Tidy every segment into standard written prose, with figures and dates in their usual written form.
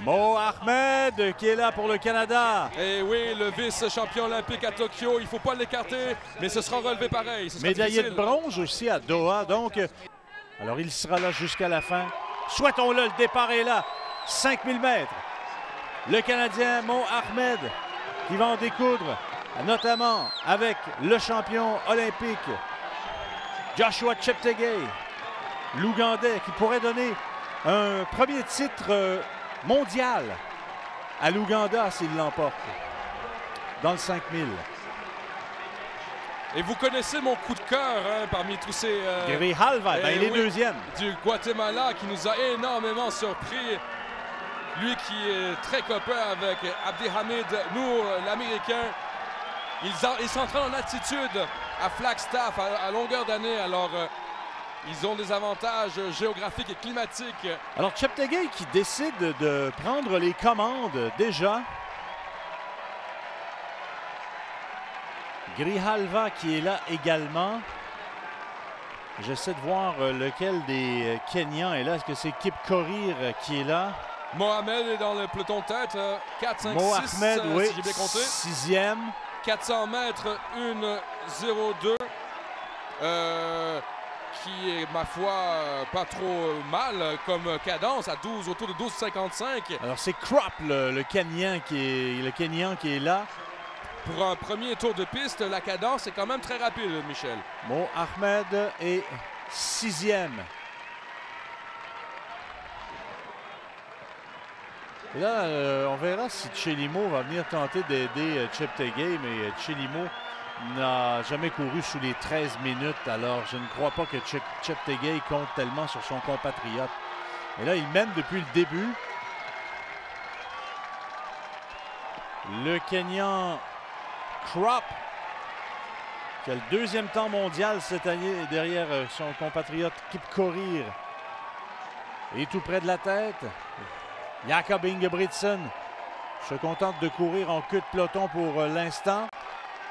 Mo Ahmed qui est là pour le Canada. Et oui, le vice-champion olympique à Tokyo, il ne faut pas l'écarter, mais ce sera relevé pareil. Médaillé de bronze aussi à Doha, donc. Alors il sera là jusqu'à la fin. Souhaitons-le, le départ est là. 5000 mètres. Le Canadien Mo Ahmed qui va en découdre, notamment avec le champion olympique Joshua Cheptegei, l'Ougandais, qui pourrait donner un premier titre mondial à l'Ouganda s'il l'emporte dans le 5000. Et vous connaissez mon coup de cœur parmi tous ces... Grijalva, il est deuxième. Du Guatemala qui nous a énormément surpris. Lui qui est très copain avec Abdihamid Noor, l'Américain. Ils s'entraînent en altitude à Flagstaff à longueur d'année. Alors, ils ont des avantages géographiques et climatiques. Alors, Cheptegei qui décide de prendre les commandes déjà. Grijalva qui est là également. J'essaie de voir lequel des Kenyans est là. Est-ce que c'est Kip Korir qui est là? Mohamed est dans le peloton de tête. 4, 5, Mo 6, Ahmed, oui, si j'ai bien compté. 6e. 400 mètres, 1,02. Qui est, ma foi, pas trop mal comme cadence, à 12, autour de 12,55. Alors, c'est Krop, le Kenyan qui est là. Pour un premier tour de piste, la cadence est quand même très rapide, Michel. Mo Ahmed est 6e. Et là, on verra si Chelimo va venir tenter d'aider Cheptegei, mais Chelimo n'a jamais couru sous les 13 minutes. Alors, je ne crois pas que Cheptegei compte tellement sur son compatriote. Et là, il mène depuis le début. Le Kenyan Krop, qui a le deuxième temps mondial cette année derrière son compatriote Kip Korir. Et tout près de la tête, Jakob Ingebrigtsen se contente de courir en queue de peloton pour l'instant.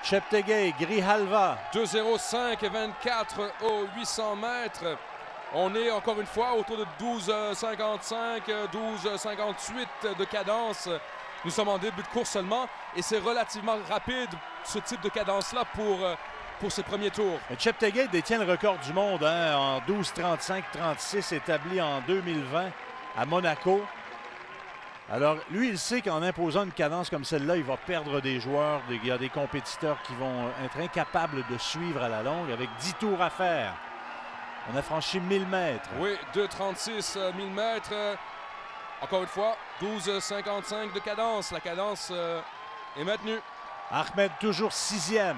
Cheptegei, Grijalva. 2,05 et 24 aux 800 mètres. On est encore une fois autour de 12,55, 12,58 de cadence. Nous sommes en début de course seulement et c'est relativement rapide ce type de cadence-là pour ces premiers tours. Cheptegei détient le record du monde en 12,35-36 établi en 2020 à Monaco. Alors, lui, il sait qu'en imposant une cadence comme celle-là, il va perdre des joueurs. Il y a des compétiteurs qui vont être incapables de suivre à la longue avec 10 tours à faire. On a franchi 1000 mètres. Oui, 2,36 1000 mètres. Encore une fois, 12,55 de cadence. La cadence est maintenue. Ahmed toujours 6e.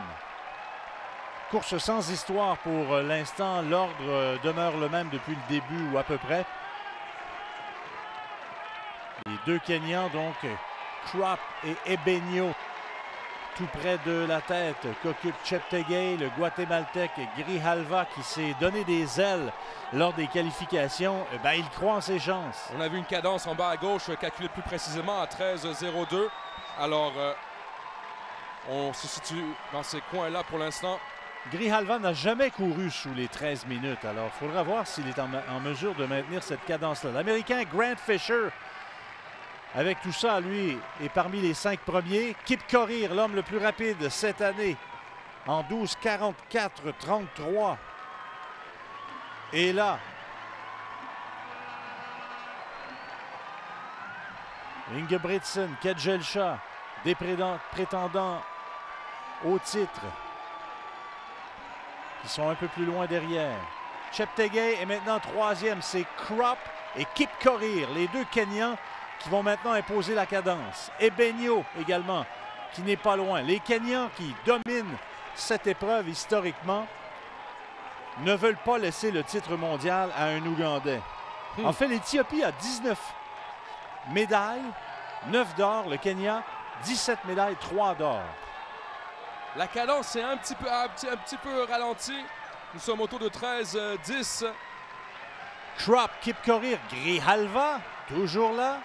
Course sans histoire pour l'instant. L'ordre demeure le même depuis le début ou à peu près. Les deux Kenyans, donc, Krop et Ebenio, tout près de la tête, qu'occupe Cheptegei, le Guatémaltèque Grijalva, qui s'est donné des ailes lors des qualifications. Il croit en ses chances. On a vu une cadence en bas à gauche, calculée plus précisément à 13,02. Alors, on se situe dans ces coins-là pour l'instant. Grijalva n'a jamais couru sous les 13 minutes. Alors, il faudra voir s'il est en mesure de maintenir cette cadence-là. L'Américain Grant Fisher, avec tout ça, lui, est parmi les 5 premiers. Kip Korir, l'homme le plus rapide cette année, en 12,44-33. Et là, Ingebrigtsen, Kedjelcha, des prétendants au titre, qui sont un peu plus loin derrière. Cheptegei est maintenant 3e. C'est Krop et Kip Korir, les deux Kenyans, qui vont maintenant imposer la cadence. Ebenio également, qui n'est pas loin. Les Kenyans qui dominent cette épreuve historiquement ne veulent pas laisser le titre mondial à un Ougandais. En fait, l'Éthiopie a 19 médailles, 9 d'or. Le Kenya, 17 médailles, 3 d'or. La cadence est un petit peu ralentie. Nous sommes autour de 13-10. Krop, Kip Korir, Grijalva, toujours là.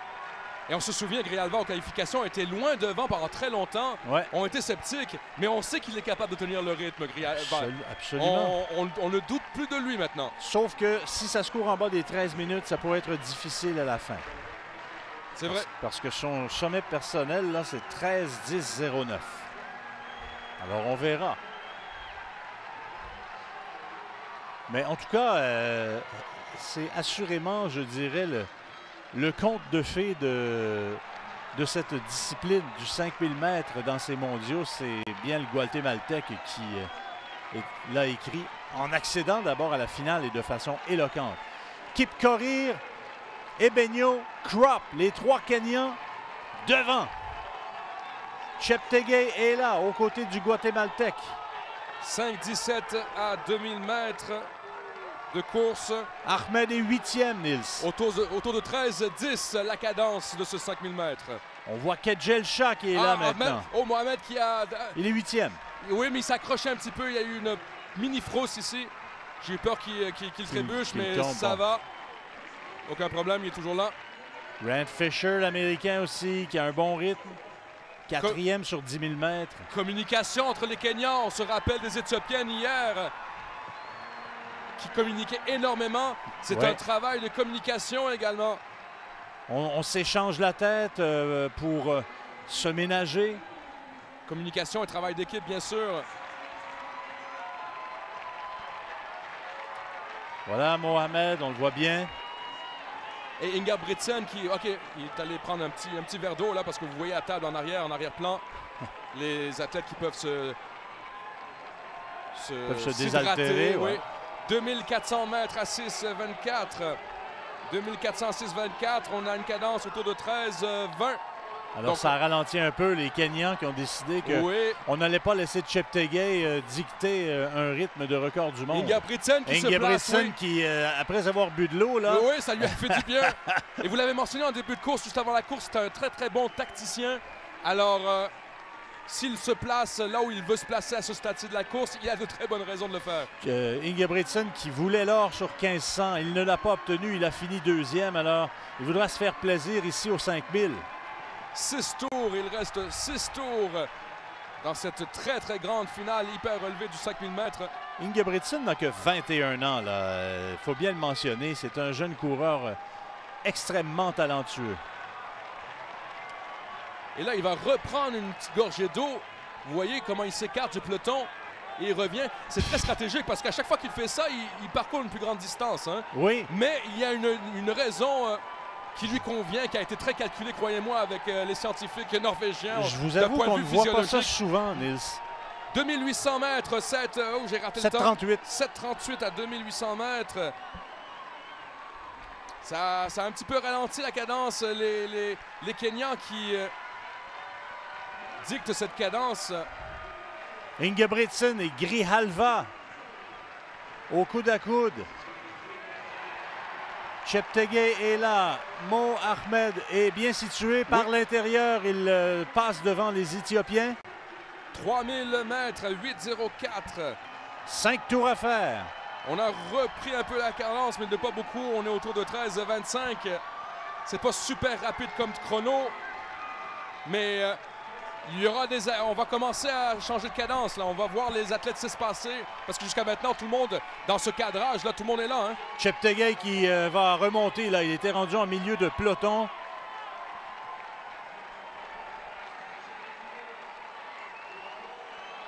Et on se souvient, Grijalva en qualification était loin devant pendant très longtemps. Ouais. On était sceptiques, mais on sait qu'il est capable de tenir le rythme, Grijalva. Absolument. On ne doute plus de lui maintenant. Sauf que si ça se court en bas des 13 minutes, ça pourrait être difficile à la fin. C'est vrai. Parce que son sommet personnel, là, c'est 13-10-09. Alors, on verra. Mais en tout cas, c'est assurément, je dirais, le conte de fées de cette discipline du 5000 mètres dans ces mondiaux. C'est bien le guatémaltèque qui l'a écrit en accédant d'abord à la finale et de façon éloquente. Kip Korir, Ebenio, Krop, les trois Kenyans devant. Cheptegei est là, aux côtés du guatémaltèque. 5-17 à 2000 mètres de course. Ahmed est 8e, Nils. Autour de 13-10, la cadence de ce 5000 mètres. On voit Kedjel Shah qui est là maintenant. Mohamed qui a... Il est 8e. Oui, mais il s'accrochait un petit peu. Il y a eu une mini-frousse ici. J'ai eu peur qu'il trébuche, mais ça va. Aucun problème, il est toujours là. Grant Fisher, l'Américain aussi, qui a un bon rythme. 4e sur 10 000 mètres. Communication entre les Kenyans. On se rappelle des Éthiopiennes hier qui communiquaient énormément. C'est un travail de communication également. On s'échange la tête pour se ménager. Communication et travail d'équipe, bien sûr. Voilà Mohamed, on le voit bien. Et Ingebrigtsen qui, OK, il est allé prendre un petit verre d'eau là parce que vous voyez à table en arrière-plan, les athlètes qui peuvent se désaltérer. Oui. 2400 mètres à 6,24. 2400 à 6,24. On a une cadence autour de 13,20. Alors donc, ça a ralenti un peu les Kenyans qui ont décidé qu'on n'allait pas laisser Cheptegei dicter un rythme de record du monde. Ingebrigtsen qui se place. Qui, après avoir bu de l'eau, là... Oui, ça lui a fait du bien. Et vous l'avez mentionné en début de course, juste avant la course, c'est un très, très bon tacticien. Alors, s'il se place là où il veut se placer à ce stade-ci de la course, il a de très bonnes raisons de le faire. Ingebrigtsen qui voulait l'or sur 1500, il ne l'a pas obtenu, il a fini 2e. Alors, il voudra se faire plaisir ici au 5000. 6 tours, il reste 6 tours dans cette très très grande finale hyper relevée du 5000 mètres. Ingebrigtsen n'a que 21 ans, il faut bien le mentionner. C'est un jeune coureur extrêmement talentueux. Et là, il va reprendre une petite gorgée d'eau. Vous voyez comment il s'écarte du peloton et il revient. C'est très stratégique parce qu'à chaque fois qu'il fait ça, il parcourt une plus grande distance. Hein. Oui. Mais il y a une raison... qui lui convient, qui a été très calculé, croyez-moi, avec les scientifiques norvégiens. Je vous avoue qu'on ne voit pas ça souvent, Nils. 2800 mètres, j'ai raté 7,38. le temps. 7,38 à 2800 mètres. Ça a un petit peu ralenti la cadence. Les Kenyans qui dictent cette cadence. Ingebrigtsen et Grijalva au coude à coude. Cheptegei est là. Mo Ahmed est bien situé par l'intérieur. Il passe devant les Éthiopiens. 3000 mètres, 8,04. 5 tours à faire. On a repris un peu la cadence, mais de pas beaucoup. On est autour de 13,25. C'est pas super rapide comme chrono. Mais il y aura on va commencer à changer de cadence. Là. On va voir les athlètes s'espacer. Parce que jusqu'à maintenant, tout le monde, dans ce cadrage, là, tout le monde est là. Hein? Cheptegei qui va remonter. Là. Il était rendu en milieu de peloton.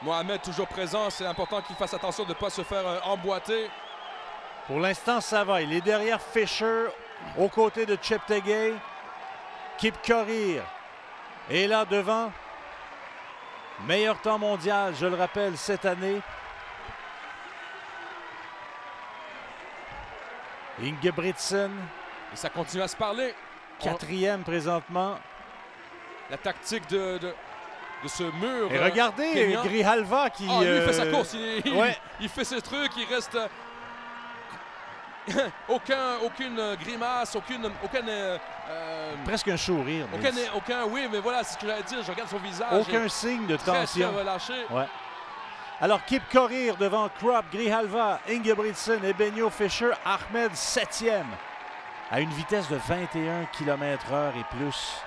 Mohamed toujours présent. C'est important qu'il fasse attention de ne pas se faire emboîter. Pour l'instant, ça va. Il est derrière Fisher, aux côtés de Cheptegei. Kip Korir est là devant. Meilleur temps mondial, je le rappelle, cette année. Ingebrigtsen. Et ça continue à se parler. 4e présentement. La tactique de ce mur. Et regardez Grijalva qui... lui, il fait sa course. Il fait ses trucs. Il reste... aucune grimace, aucune presque un sourire. Oui, mais voilà, c'est ce que j'allais dire. Je regarde son visage. Aucun signe de tension. Très relâché. Ouais. Alors, Kip Korir devant Krop, Grijalva, Ingebrigtsen, Ebenio, Fisher, Ahmed 7e à une vitesse de 21 km/h et plus.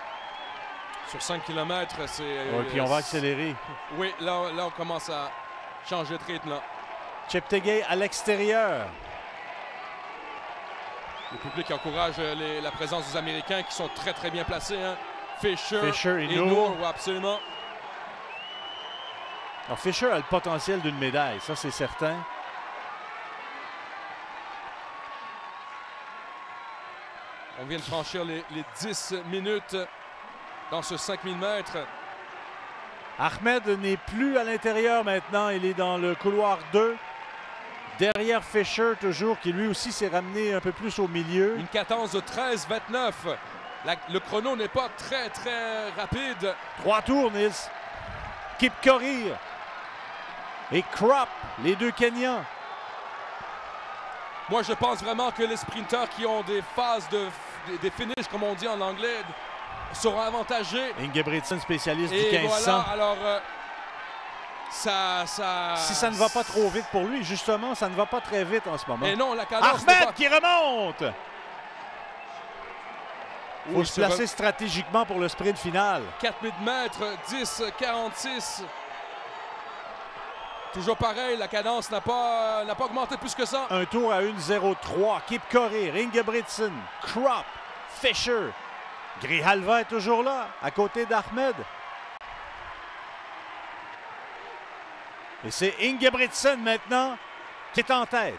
Sur 5 km, c'est... puis on va accélérer. Oui, là, on commence à changer de rythme. Cheptegei à l'extérieur. Le public encourage la présence des Américains qui sont très très bien placés. Hein. Fisher et Noor, oui, absolument. Alors Fisher a le potentiel d'une médaille, ça c'est certain. On vient de franchir les 10 minutes dans ce 5000 mètres. Ahmed n'est plus à l'intérieur maintenant, il est dans le couloir 2. Derrière Fisher toujours, qui lui aussi s'est ramené un peu plus au milieu. Une cadence de 13,29. Le chrono n'est pas très rapide. 3 tours, Nils. Kipkorir et Krop, les deux Kenyans. Moi, je pense vraiment que les sprinteurs qui ont des phases des finishes, comme on dit en anglais, seront avantagés. Ingebrigtsen, spécialiste du 1500. Voilà, alors si ça ne va pas trop vite pour lui, justement, ça ne va pas très vite en ce moment. Et non, la cadence Ahmed qui remonte! Il faut se placer stratégiquement pour le sprint final. 4000 mètres, 10,46. Toujours pareil, la cadence n'a pas augmenté plus que ça. Un tour à 1,03. Kipkorir, Ingebrigtsen, Krop, Fisher. Grijalva est toujours là, à côté d'Ahmed. Et c'est Ingebrigtsen maintenant qui est en tête.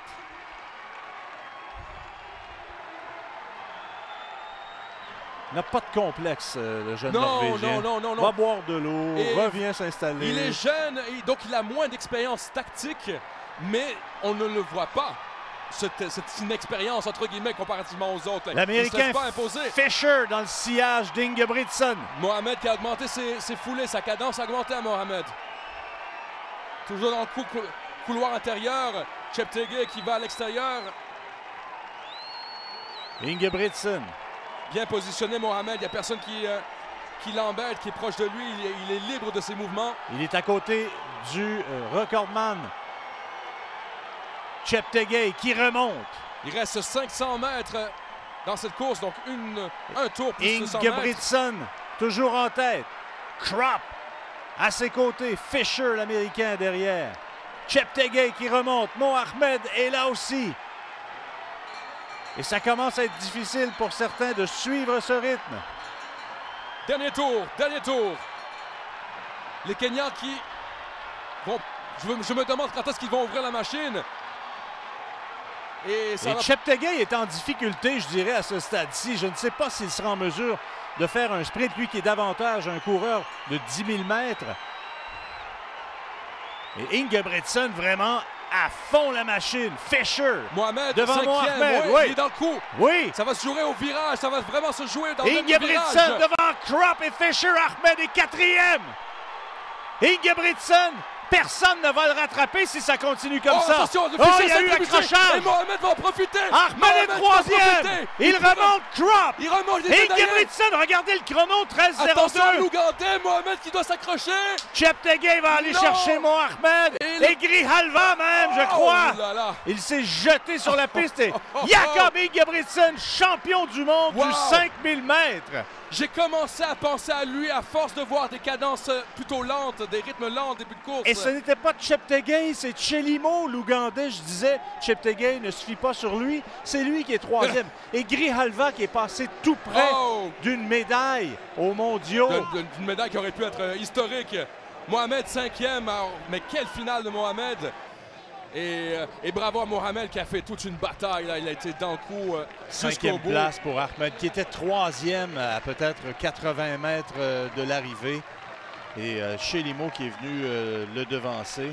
Il n'a pas de complexe, le jeune Norvégien. Non. Va boire de l'eau, revient s'installer. Il est jeune, donc il a moins d'expérience tactique, mais on ne le voit pas. Cette inexpérience, entre guillemets, comparativement aux autres. L'Américain Fisher dans le sillage d'Ingebrigtsen. Mohamed qui a augmenté ses foulées, sa cadence a augmenté à Mohamed. Toujours dans le couloir intérieur. Cheptegei qui va à l'extérieur. Ingebrigtsen. Bien positionné Mohamed, il n'y a personne qui l'embête, qui est proche de lui, il est libre de ses mouvements. Il est à côté du recordman Cheptegei qui remonte. Il reste 500 mètres dans cette course, donc un tour plus 500 mètres. Ingebrigtsen toujours en tête. Krop à ses côtés, Fisher l'Américain derrière. Cheptegei qui remonte, Mo Ahmed est là aussi. Et ça commence à être difficile pour certains de suivre ce rythme. Dernier tour. Les Kenyans qui vont... Je me demande quand est-ce qu'ils vont ouvrir la machine. Et Cheptegei est en difficulté, je dirais, à ce stade-ci. Je ne sais pas s'il sera en mesure de faire un sprint, lui qui est davantage un coureur de 10 000 mètres. Et Ingebrigtsen vraiment à fond la machine. Fisher Mohamed devant 5e, Mohamed. Oui, il est dans le coup. Oui. Ça va se jouer au virage, ça va vraiment se jouer dans le virage. Ingebrigtsen devant Krop et Fisher. Ahmed est 4e. Ingebrigtsen, personne ne va le rattraper si ça continue comme ça. Attention, il y a eu l'accrochage. Et Mohamed va en profiter. Ahmed est 3e. Il remonte Krop. Il remonte. Ingebrigtsen, regardez le chrono, 13,02. Attention, l'Ougandais, Mohamed qui doit s'accrocher. Cheptegei va aller chercher Mo Ahmed. Et Grijalva même, je crois. Il s'est jeté sur la piste. Et Jakob Ingebrigtsen, champion du monde du 5000 mètres. J'ai commencé à penser à lui à force de voir des cadences plutôt lentes, des rythmes lents début de course. Et ce n'était pas Cheptegei, c'est Chelimo, l'Ougandais. Je disais, Cheptegei ne suffit pas sur lui. C'est lui qui est 3e. Et Grijalva qui est passé tout près d'une médaille aux mondiaux. D'une médaille qui aurait pu être historique. Mohamed 5e, mais quelle finale de Mohamed. Et bravo à Mohamed qui a fait toute une bataille. Là. Il a été dans le coup jusqu'au bout. 5e place pour Ahmed qui était 3e à peut-être 80 mètres de l'arrivée. Et Chelimo qui est venu le devancer.